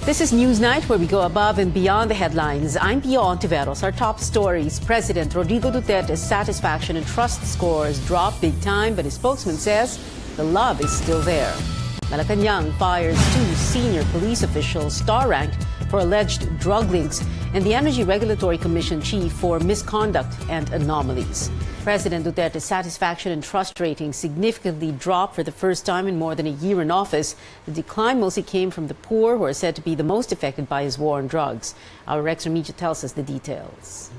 This is Newsnight, where we go above and beyond the headlines. I'm Pia Hontiveros. Our top stories: President Rodrigo Duterte's satisfaction and trust scores dropped big time, but his spokesman says the love is still there. Malacanang fires 2 senior police officials star-ranked for alleged drug links, and the Energy Regulatory Commission chief for misconduct and anomalies. President Duterte's satisfaction and trust rating significantly dropped for the first time in more than a year in office. The decline mostly came from the poor, who are said to be the most affected by his war on drugs. Our Rex Remigio tells us the details.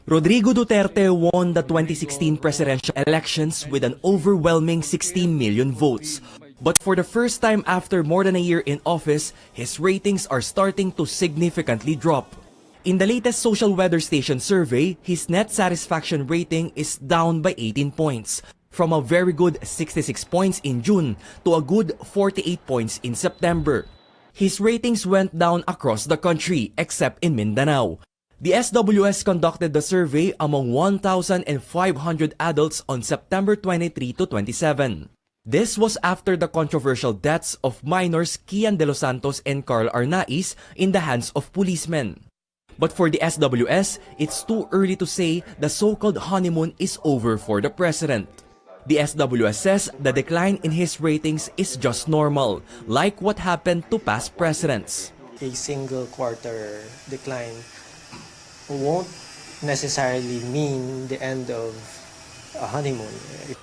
Rodrigo Duterte won the 2016 presidential elections with an overwhelming 16 million votes. But for the first time after more than a year in office, his ratings are starting to significantly drop. In the latest social weather station survey, his net satisfaction rating is down by 18 points, from a very good 66 points in June to a good 48 points in September. His ratings went down across the country, except in Mindanao. The SWS conducted the survey among 1,500 adults on September 23 to 27. This was after the controversial deaths of minors Kian de los Santos and Carl Arnaiz in the hands of policemen. But for the SWS, it's too early to say the so-called honeymoon is over for the president. The SWS says the decline in his ratings is just normal, like what happened to past presidents. A single quarter decline won't necessarily mean the end of a honeymoon.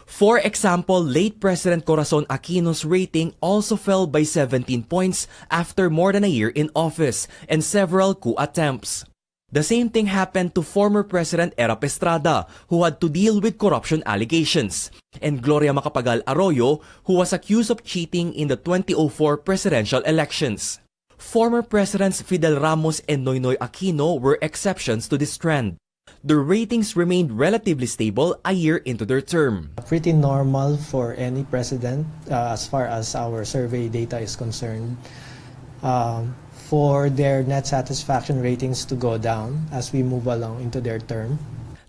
For example, late President Corazon Aquino's rating also fell by 17 points after more than a year in office and several coup attempts. The same thing happened to former President Erap Estrada, who had to deal with corruption allegations, and Gloria Macapagal Arroyo, who was accused of cheating in the 2004 presidential elections. Former Presidents Fidel Ramos and Noynoy Aquino were exceptions to this trend. Their ratings remained relatively stable a year into their term. Pretty normal for any president as far as our survey data is concerned, for their net satisfaction ratings to go down as we move along into their term.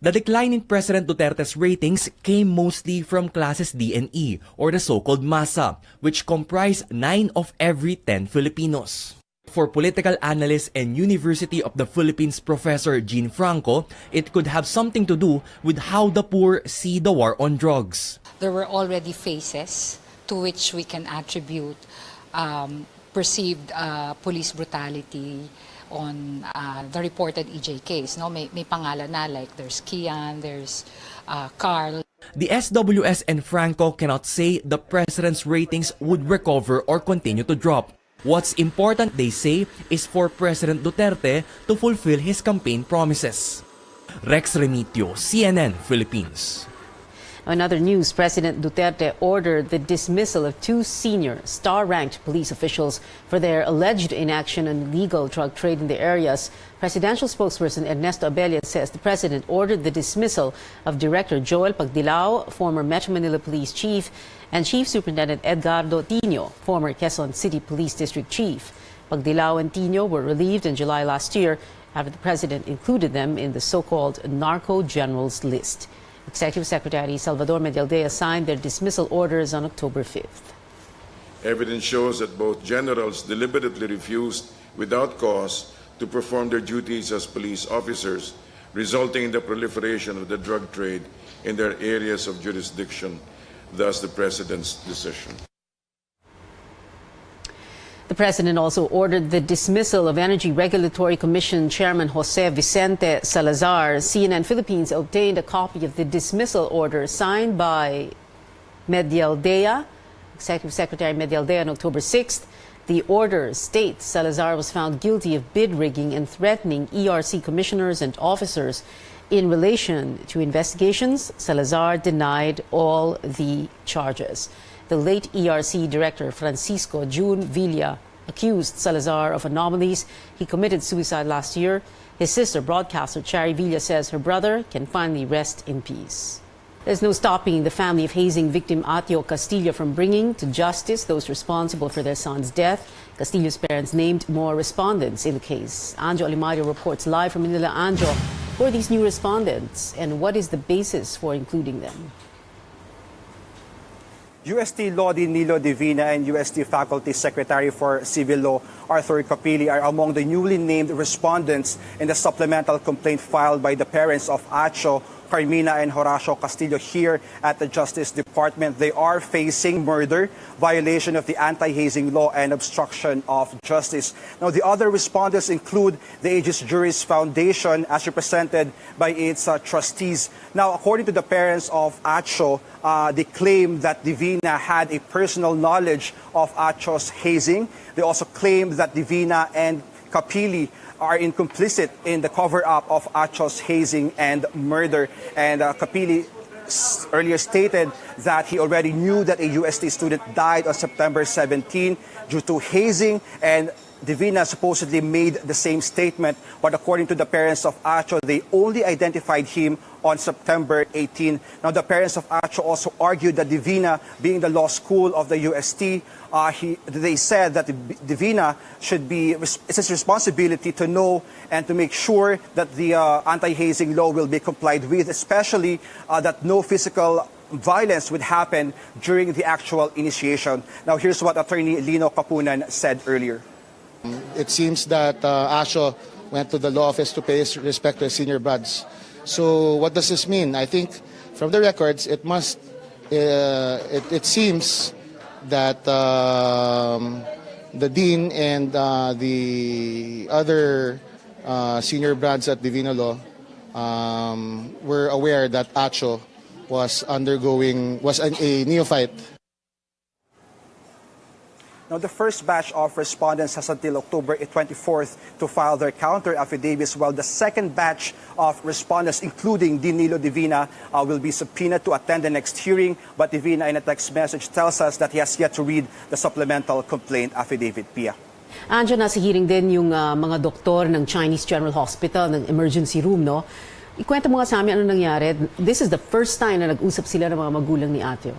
The decline in President Duterte's ratings came mostly from classes D and E, or the so-called masa, which comprise 9 of every 10 Filipinos. For political analyst and University of the Philippines professor Jean Franco, it could have something to do with how the poor see the war on drugs. There were already phases to which we can attribute perceived police brutality on the reported EJ case. No? May pangalan na, like there's Kian, there's Carl. The SWS and Franco cannot say the president's ratings would recover or continue to drop. What's important, they say, is for President Duterte to fulfill his campaign promises. Rex Remigio, CNN, Philippines. In other news, President Duterte ordered the dismissal of 2 senior star-ranked police officials for their alleged inaction on illegal drug trade in the areas. Presidential spokesperson Ernesto Abella says the president ordered the dismissal of Director Joel Pagdilao, former Metro Manila Police Chief, and Chief Superintendent Edgardo Tino, former Quezon City Police District Chief. Pagdilao and Tino were relieved in July last year after the president included them in the so-called narco generals list. Executive Secretary Salvador Medialdea signed their dismissal orders on October 5th. Evidence shows that both generals deliberately refused, without cause, to perform their duties as police officers, resulting in the proliferation of the drug trade in their areas of jurisdiction, thus the President's decision. The president also ordered the dismissal of Energy Regulatory Commission Chairman Jose Vicente Salazar. CNN Philippines obtained a copy of the dismissal order signed by Medialdea, Executive Secretary Medialdea, on October 6th. The order states Salazar was found guilty of bid rigging and threatening ERC commissioners and officers. In relation to investigations, Salazar denied all the charges. The late ERC Director Francisco June Villa accused Salazar of anomalies. He committed suicide last year. His sister, broadcaster Chari Villa, says her brother can finally rest in peace. There's no stopping the family of hazing victim Atio Castillo from bringing to justice those responsible for their son's death. Castillo's parents named more respondents in the case. Anjo Alimario reports live from Manila. Anjo, who are these new respondents and what is the basis for including them? UST Law Dean Nilo Divina and UST Faculty Secretary for Civil Law Arthur Capili are among the newly named respondents in the supplemental complaint filed by the parents of Acho, Carmina, and Horacio Castillo here at the Justice Department. They are facing murder, violation of the anti-hazing law, and obstruction of justice. Now, the other respondents include the Aegis Juris Foundation, as represented by its trustees. Now, according to the parents of Acho, they claim that Divina had a personal knowledge of Acho's hazing. They also claim that Divina and Capili are complicit in the cover-up of Acho's hazing and murder. And Capili earlier stated that he already knew that a UST student died on September 17 due to hazing, and Divina supposedly made the same statement, but according to the parents of Acho, they only identified him on September 18. Now, the parents of Acho also argued that Divina, being the law school of the UST, they said that Divina it's his responsibility to know and to make sure that the anti-hazing law will be complied with, especially that no physical violence would happen during the actual initiation. Now, here's what Attorney Lino Kapunan said earlier. It seems that Asho went to the law office to pay his respect to his senior brads. So what does this mean? I think from the records, it seems that the dean and the other senior brads at Divina Law were aware that Acho was a neophyte. Now, the first batch of respondents has until October 24th to file their counter affidavits, while the second batch of respondents, including Dean Nilo Divina, will be subpoenaed to attend the next hearing. But Divina, in a text message, tells us that he has yet to read the supplemental complaint affidavit. Pia. Andiyan, nasa hearing din yung mga doktor ng Chinese General Hospital, ng emergency room, no? Ikwento mo nga sa amin ano nangyari. This is the first time na nag-usap sila ng mga magulang ni Ateo.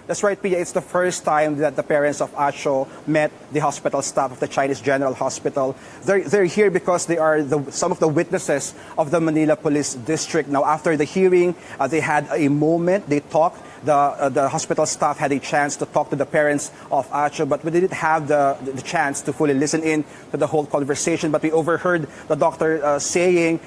That's right, Pia. It's the first time that the parents of Acho met the hospital staff of the Chinese General Hospital. They're here because they are some of the witnesses of the Manila Police District. Now, after the hearing, they had a moment. They talked. The hospital staff had a chance to talk to the parents of Acho, but we didn't have the chance to fully listen in to the whole conversation. But we overheard the doctor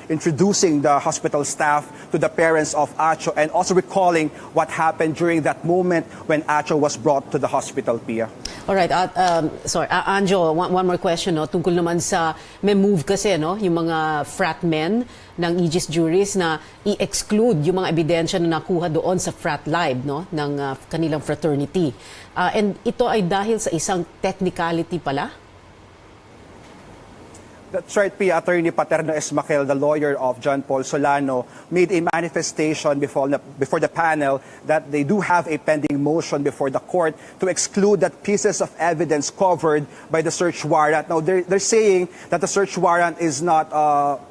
introducing the hospital staff to the parents of Acho, and also recalling what happened during that moment when Acho was brought to the hospital, Pia. All right, Anjo, one more question, no? Tungkol naman sa may move kasi, no? Yung mga frat men ng Aegis Juris na i-exclude yung mga ebidensya na nakuha doon sa frat live, no? Ng kanilang fraternity. And ito ay dahil sa isang technicality pala? That's right, Pia. Attorney Paterno Esmaquel, the lawyer of John Paul Solano, made a manifestation before the panel that they do have a pending motion before the court to exclude that pieces of evidence covered by the search warrant. Now, they're saying that the search warrant is not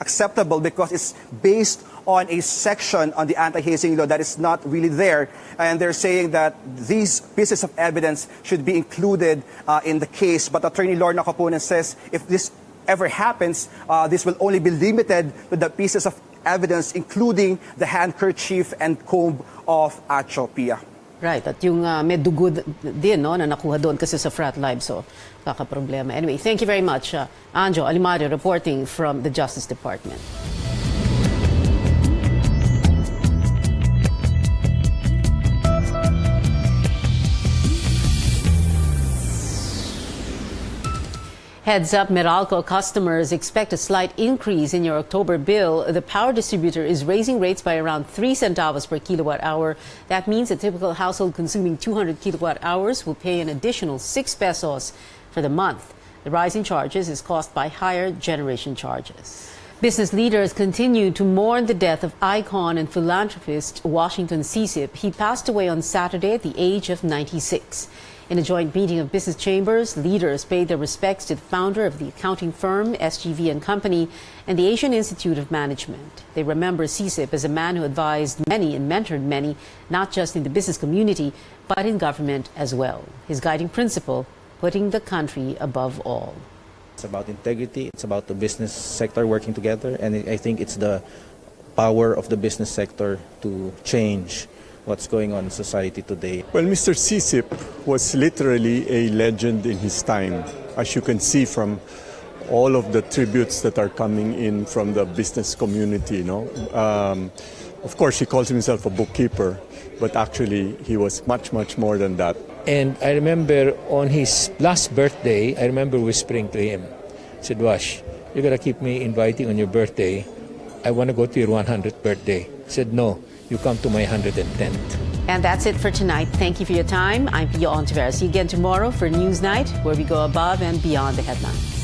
acceptable because it's based on a section on the anti-hazing law that is not really there. And they're saying that these pieces of evidence should be included in the case. But Attorney Lorna Capunan says if this ever happens, this will only be limited to the pieces of evidence, including the handkerchief and comb of Acho, Pia. Right, at yung may dugo din, no, na nakuha doon kasi sa frat live, so kakaproblema. Anyway, thank you very much, Anjo Alimario, reporting from the Justice Department. Heads up, Meralco customers expect a slight increase in your October bill. The power distributor is raising rates by around 3 centavos per kilowatt hour. That means a typical household consuming 200 kilowatt hours will pay an additional 6 pesos for the month. The rise in charges is caused by higher generation charges. Business leaders continue to mourn the death of icon and philanthropist Washington Sisip. He passed away on Saturday at the age of 96. In a joint meeting of business chambers, leaders paid their respects to the founder of the accounting firm SGV & Company and the Asian Institute of Management. They remember Sisip as a man who advised many and mentored many, not just in the business community, but in government as well. His guiding principle, putting the country above all. It's about integrity, it's about the business sector working together, and I think it's the power of the business sector to change what's going on in society today. Well, Mr. Sisip was literally a legend in his time, as you can see from all of the tributes that are coming in from the business community. Of course, he calls himself a bookkeeper, but actually he was much, much more than that. And I remember on his last birthday, I remember whispering to him, I said, Wash, you're going to keep me inviting on your birthday. I want to go to your 100th birthday. He said, no, you come to my 110th. And that's it for tonight. Thank you for your time. I'm Pia Hontiveros. See you again tomorrow for News Night, where we go above and beyond the headlines.